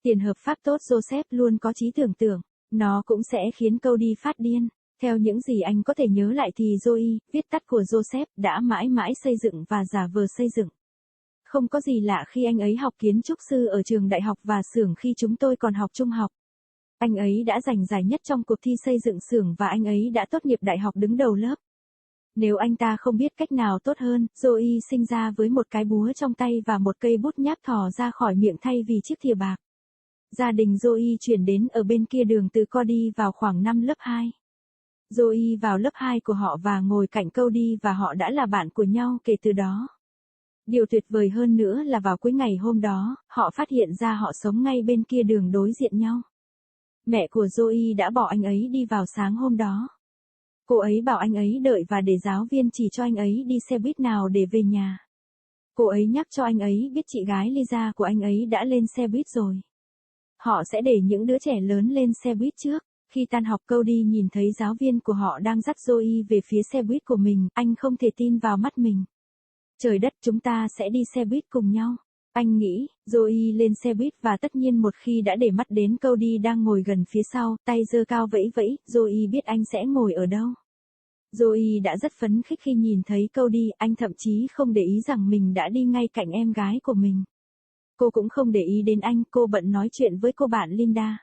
Tiền hợp pháp tốt Joseph luôn có trí tưởng tượng. Nó cũng sẽ khiến Cody phát điên. Theo những gì anh có thể nhớ lại thì Joey, viết tắt của Joseph, đã mãi mãi xây dựng và giả vờ xây dựng. Không có gì lạ khi anh ấy học kiến trúc sư ở trường đại học và xưởng khi chúng tôi còn học trung học. Anh ấy đã giành giải nhất trong cuộc thi xây dựng xưởng và anh ấy đã tốt nghiệp đại học đứng đầu lớp. Nếu anh ta không biết cách nào tốt hơn, Joey sinh ra với một cái búa trong tay và một cây bút nháp thò ra khỏi miệng thay vì chiếc thìa bạc. Gia đình Joey chuyển đến ở bên kia đường từ Cody vào khoảng năm lớp 2. Joey vào lớp 2 của họ và ngồi cạnh Cody và họ đã là bạn của nhau kể từ đó. Điều tuyệt vời hơn nữa là vào cuối ngày hôm đó, họ phát hiện ra họ sống ngay bên kia đường đối diện nhau. Mẹ của Joey đã bỏ anh ấy đi vào sáng hôm đó. Cô ấy bảo anh ấy đợi và để giáo viên chỉ cho anh ấy đi xe buýt nào để về nhà. Cô ấy nhắc cho anh ấy biết chị gái Lisa của anh ấy đã lên xe buýt rồi. Họ sẽ để những đứa trẻ lớn lên xe buýt trước. Khi tan học Cody nhìn thấy giáo viên của họ đang dắt Joey về phía xe buýt của mình, anh không thể tin vào mắt mình. Trời đất, chúng ta sẽ đi xe buýt cùng nhau. Anh nghĩ, Joey lên xe buýt và tất nhiên một khi đã để mắt đến Cody đang ngồi gần phía sau, tay giơ cao vẫy vẫy, Joey biết anh sẽ ngồi ở đâu. Joey đã rất phấn khích khi nhìn thấy Cody, anh thậm chí không để ý rằng mình đã đi ngay cạnh em gái của mình. Cô cũng không để ý đến anh, cô bận nói chuyện với cô bạn Linda.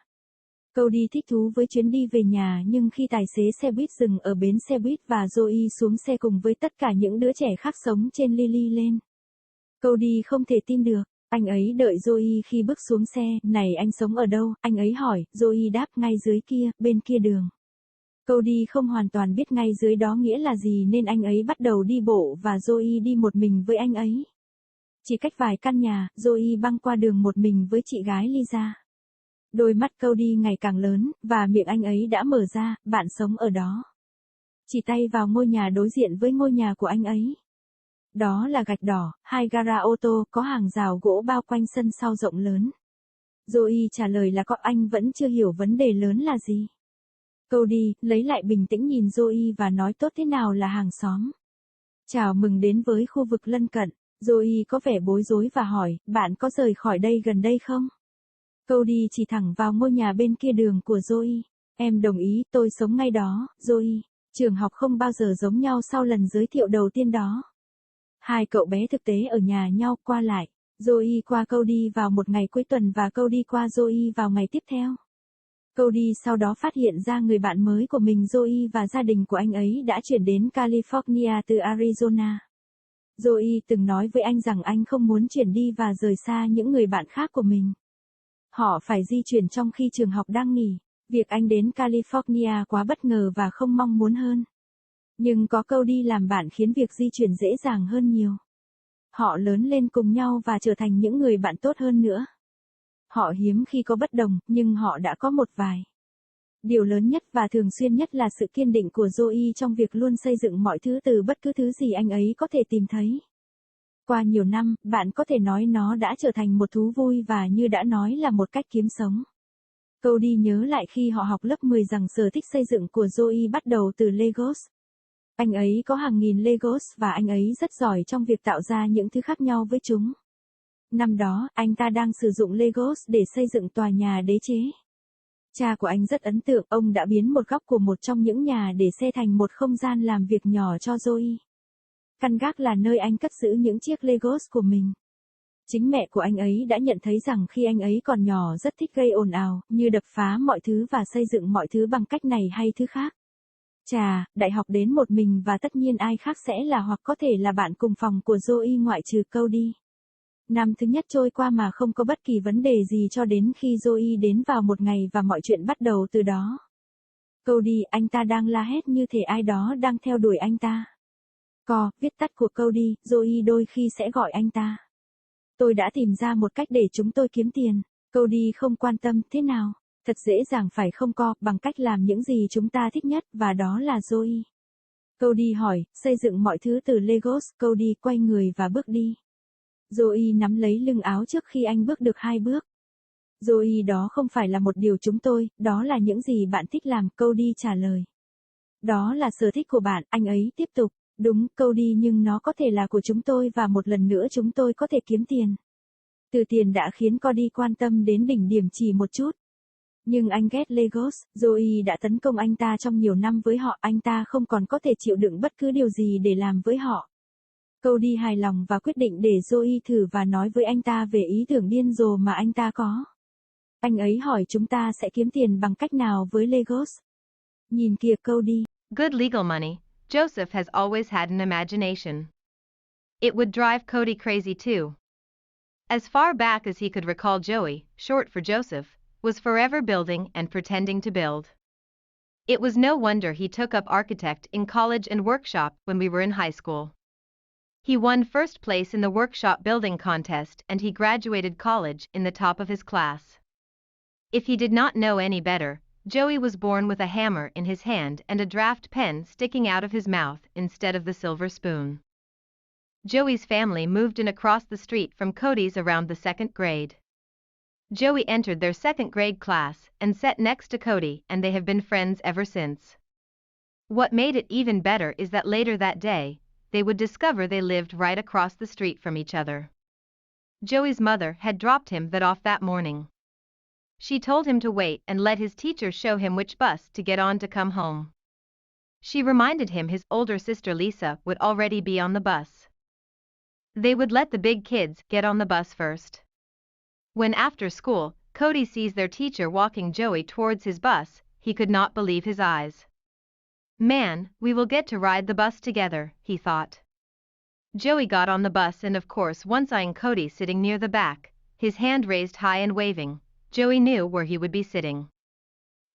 Cody thích thú với chuyến đi về nhà nhưng khi tài xế xe buýt dừng ở bến xe buýt và Joey xuống xe cùng với tất cả những đứa trẻ khác sống trên Lily lên. Cody không thể tin được, anh ấy đợi Joey khi bước xuống xe, này anh sống ở đâu, anh ấy hỏi, Joey đáp ngay dưới kia, bên kia đường. Cody không hoàn toàn biết ngay dưới đó nghĩa là gì nên anh ấy bắt đầu đi bộ và Joey đi một mình với anh ấy. Chỉ cách vài căn nhà, Joey băng qua đường một mình với chị gái Lisa. Đôi mắt Cody ngày càng lớn, và miệng anh ấy đã mở ra, bạn sống ở đó. Chỉ tay vào ngôi nhà đối diện với ngôi nhà của anh ấy. Đó là gạch đỏ, 2 gara ô tô, có hàng rào gỗ bao quanh sân sau rộng lớn. Joey trả lời là có, anh vẫn chưa hiểu vấn đề lớn là gì. Cody, lấy lại bình tĩnh nhìn Joey và nói tốt thế nào là hàng xóm. Chào mừng đến với khu vực lân cận. Joey có vẻ bối rối và hỏi, bạn có rời khỏi đây gần đây không? Cody chỉ thẳng vào ngôi nhà bên kia đường của Joey. Em đồng ý, tôi sống ngay đó, Joey. Trường học không bao giờ giống nhau sau lần giới thiệu đầu tiên đó. Hai cậu bé thực tế ở nhà nhau qua lại. Joey qua Cody vào một ngày cuối tuần và Cody qua Joey vào ngày tiếp theo. Cody sau đó phát hiện ra người bạn mới của mình Joey và gia đình của anh ấy đã chuyển đến California từ Arizona. Joey từng nói với anh rằng anh không muốn chuyển đi và rời xa những người bạn khác của mình. Họ phải di chuyển trong khi trường học đang nghỉ. Việc anh đến California quá bất ngờ và không mong muốn hơn. Nhưng có Cody làm bạn khiến việc di chuyển dễ dàng hơn nhiều. Họ lớn lên cùng nhau và trở thành những người bạn tốt hơn nữa. Họ hiếm khi có bất đồng, nhưng họ đã có một vài. Điều lớn nhất và thường xuyên nhất là sự kiên định của Joey trong việc luôn xây dựng mọi thứ từ bất cứ thứ gì anh ấy có thể tìm thấy. Qua nhiều năm, bạn có thể nói nó đã trở thành một thú vui và như đã nói là một cách kiếm sống. Cody nhớ lại khi họ học lớp 10 rằng sở thích xây dựng của Joey bắt đầu từ Legos. Anh ấy có hàng nghìn Legos và anh ấy rất giỏi trong việc tạo ra những thứ khác nhau với chúng. Năm đó, anh ta đang sử dụng Legos để xây dựng tòa nhà đế chế. Cha của anh rất ấn tượng, ông đã biến một góc của một trong những nhà để xe thành một không gian làm việc nhỏ cho Joey. Căn gác là nơi anh cất giữ những chiếc Legos của mình. Chính mẹ của anh ấy đã nhận thấy rằng khi anh ấy còn nhỏ rất thích gây ồn ào, như đập phá mọi thứ và xây dựng mọi thứ bằng cách này hay thứ khác. Chà, đại học đến một mình và tất nhiên ai khác sẽ là hoặc có thể là bạn cùng phòng của Joey ngoại trừ Cody. Năm thứ nhất trôi qua mà không có bất kỳ vấn đề gì cho đến khi Joey đến vào một ngày và mọi chuyện bắt đầu từ đó. Cody, anh ta đang la hét như thể ai đó đang theo đuổi anh ta. Viết tắt của Cody, Joey đôi khi sẽ gọi anh ta. Tôi đã tìm ra một cách để chúng tôi kiếm tiền. Cody không quan tâm, thế nào? Thật dễ dàng phải không bằng cách làm những gì chúng ta thích nhất, và đó là Joey. Cody hỏi, xây dựng mọi thứ từ Legos, Cody quay người và bước đi. Joey nắm lấy lưng áo trước khi anh bước được 2 bước. Joey, đó không phải là một điều chúng tôi, đó là những gì bạn thích làm, Cody trả lời. Đó là sở thích của bạn, anh ấy tiếp tục. Đúng, Cody, nhưng nó có thể là của chúng tôi và một lần nữa chúng tôi có thể kiếm tiền. Từ tiền đã khiến Cody quan tâm đến đỉnh điểm chỉ một chút. Nhưng anh ghét Lagos, Joey đã tấn công anh ta trong nhiều năm với họ, anh ta không còn có thể chịu đựng bất cứ điều gì để làm với họ. Cody hài lòng và quyết định để Joey thử và nói với anh ta về ý tưởng điên rồ mà anh ta có. Anh ấy hỏi chúng ta sẽ kiếm tiền bằng cách nào với Lagos. Nhìn kìa Cody. Good legal money. Joseph has always had an imagination. It would drive Cody crazy too. As far back as he could recall, Joey, short for Joseph, was forever building and pretending to build. It was no wonder he took up architect in college and workshop when we were in high school. He won first place in the workshop building contest and he graduated college in the top of his class. If he did not know any better, Joey was born with a hammer in his hand and a draft pen sticking out of his mouth instead of the silver spoon. Joey's family moved in across the street from Cody's around the second grade. Joey entered their second grade class and sat next to Cody, and they have been friends ever since. What made it even better is that later that day, they would discover they lived right across the street from each other. Joey's mother had dropped him off that morning. She told him to wait and let his teacher show him which bus to get on to come home. She reminded him his older sister Lisa would already be on the bus. They would let the big kids get on the bus first. When after school, Cody sees their teacher walking Joey towards his bus, he could not believe his eyes. Man, we will get to ride the bus together, he thought. Joey got on the bus and of course once eyeing Cody sitting near the back, his hand raised high and waving, Joey knew where he would be sitting.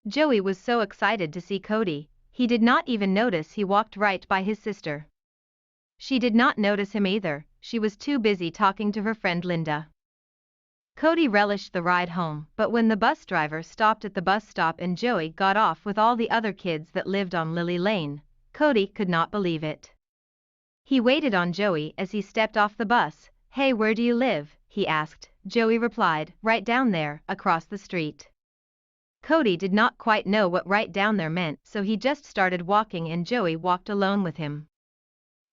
Joey was so excited to see Cody, he did not even notice he walked right by his sister. She did not notice him either, she was too busy talking to her friend Linda. Cody relished the ride home, but when the bus driver stopped at the bus stop and Joey got off with all the other kids that lived on Lily Lane, Cody could not believe it. He waited on Joey as he stepped off the bus. Hey, where do you live? He asked. Joey replied, right down there, across the street. Cody did not quite know what right down there meant, so he just started walking and Joey walked alone with him.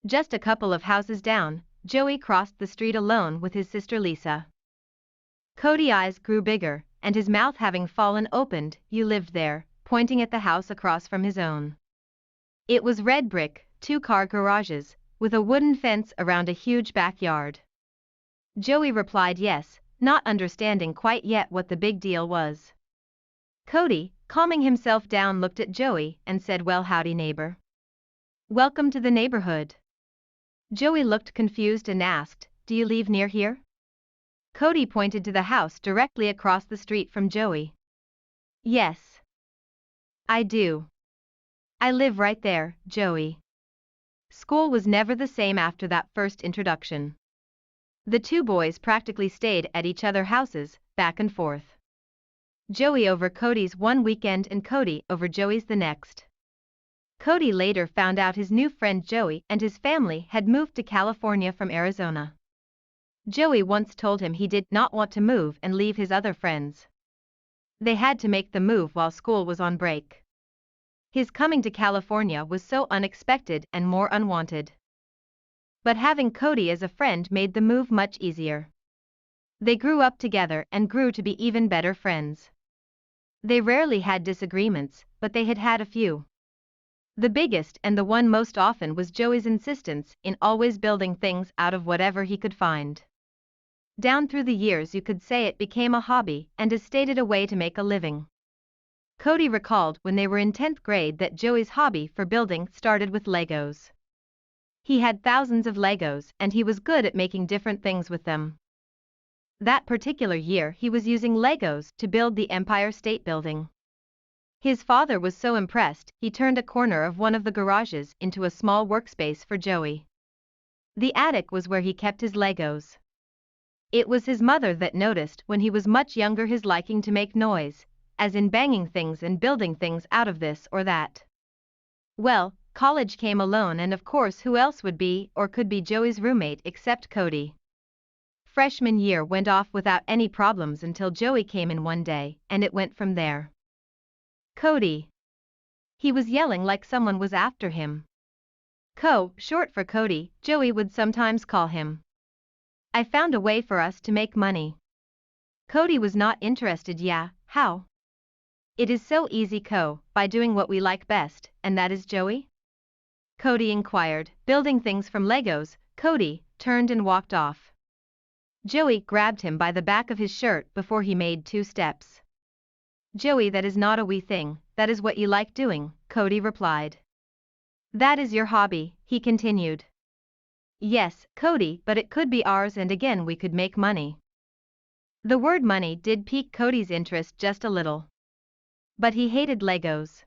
Just a couple of houses down, Joey crossed the street alone with his sister Lisa. Cody's eyes grew bigger, and his mouth having fallen opened. You lived there, pointing at the house across from his own. It was red brick, 2-car garages, with a wooden fence around a huge backyard. Joey replied yes, not understanding quite yet what the big deal was. Cody, calming himself down, looked at Joey and said, well, howdy neighbor. Welcome to the neighborhood. Joey looked confused and asked, do you live near here? Cody pointed to the house directly across the street from Joey. Yes. I do. I live right there, Joey. School was never the same after that first introduction. The two boys practically stayed at each other's houses, back and forth. Joey over Cody's one weekend and Cody over Joey's the next. Cody later found out his new friend Joey and his family had moved to California from Arizona. Joey once told him he did not want to move and leave his other friends. They had to make the move while school was on break. His coming to California was so unexpected and more unwanted. But having Cody as a friend made the move much easier. They grew up together and grew to be even better friends. They rarely had disagreements, but they had had a few. The biggest and the one most often was Joey's insistence in always building things out of whatever he could find. Down through the years you could say it became a hobby and as stated a way to make a living. Cody recalled when they were in 10th grade that Joey's hobby for building started with Legos. He had thousands of Legos and he was good at making different things with them. That particular year he was using Legos to build the Empire State Building. His father was so impressed, he turned a corner of one of the garages into a small workspace for Joey. The attic was where he kept his Legos. It was his mother that noticed when he was much younger his liking to make noise, as in banging things and building things out of this or that. Well, college came alone and of course who else would be or could be Joey's roommate except Cody. Freshman year went off without any problems until Joey came in one day, and it went from there. Cody. He was yelling like someone was after him. Short for Cody, Joey would sometimes call him. I found a way for us to make money. Cody was not interested. Yeah, how? It is so easy, by doing what we like best, and that is Joey? Cody inquired. Building things from Legos. Cody turned and walked off. Joey grabbed him by the back of his shirt before he made 2 steps. Joey, that is not a wee thing, that is what you like doing, Cody replied. That is your hobby, he continued. Yes, Cody, but it could be ours and again we could make money. The word money did pique Cody's interest just a little. But he hated Legos.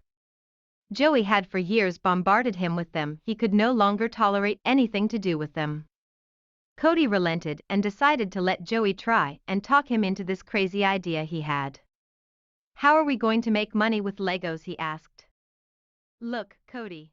Joey had for years bombarded him with them, he could no longer tolerate anything to do with them. Cody relented and decided to let Joey try and talk him into this crazy idea he had. How are we going to make money with Legos, he asked. Look, Cody.